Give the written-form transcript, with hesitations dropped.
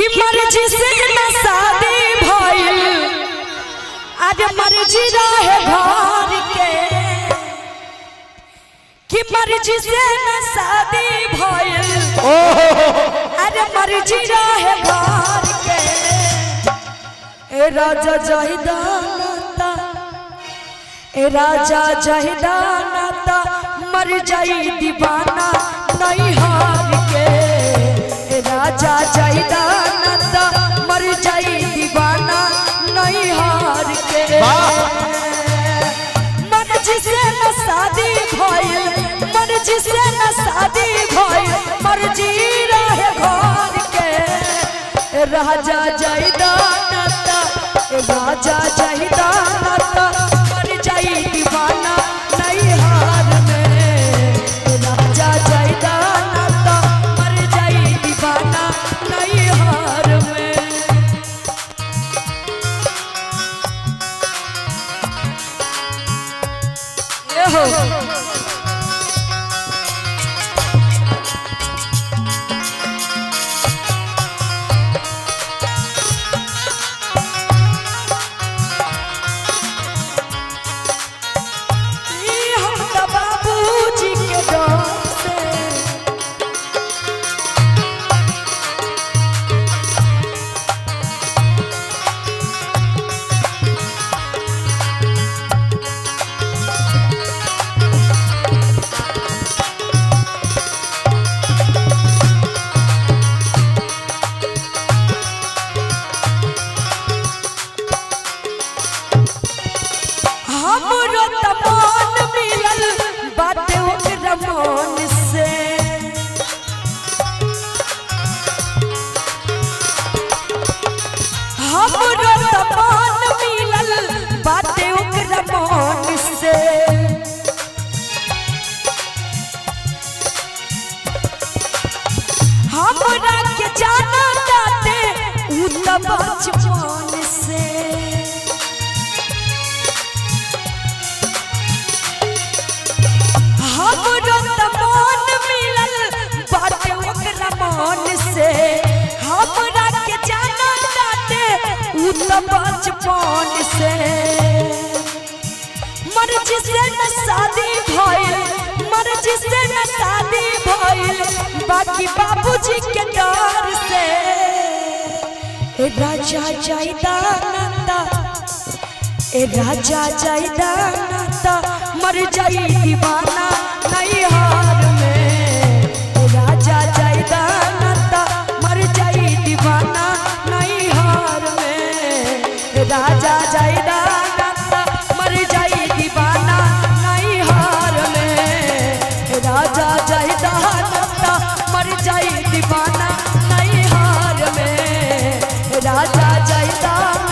कि मर्जी से न शादी भइल आज मर्जी रहे घर के कि मर्जी से न शादी भइल आज मर्जी रहे घर के ए राजा जहिदानता ए राजा जहिदानता मर जाई दीवाना नहीं हार के ए राजा जहिदानता मर जाई दीवाना नहीं हार के मर्जी से न शादी भइल मर्जी से न शादी भइल मर्जी रहे घर के राजा जहिदानता राजा जहिदानता मर जाई दीवाना नहीं हार में राजा जहिदानता मर जाई दीवाना नहीं हार में ये हो बचपन से हमरो तमान मिलल बाटे ओकरा मन से हमरा के जाना जाते उ त बचपन से मर्जी से न शादी भइल मर्जी से न शादी भइल बाकी बाबूजी के डर से ए राजा जहिदानता ए राजा जहिदानता मर जाई दीवाना नहीं हार में ए राजा जहिदानता मर जाई दीवाना नहीं हार में ए राजा जहिदानता मर जाई दीवाना नहीं हार में ए राजा जहिदानता मर जाई दीवाना नहीं हार में राजा जहिदानता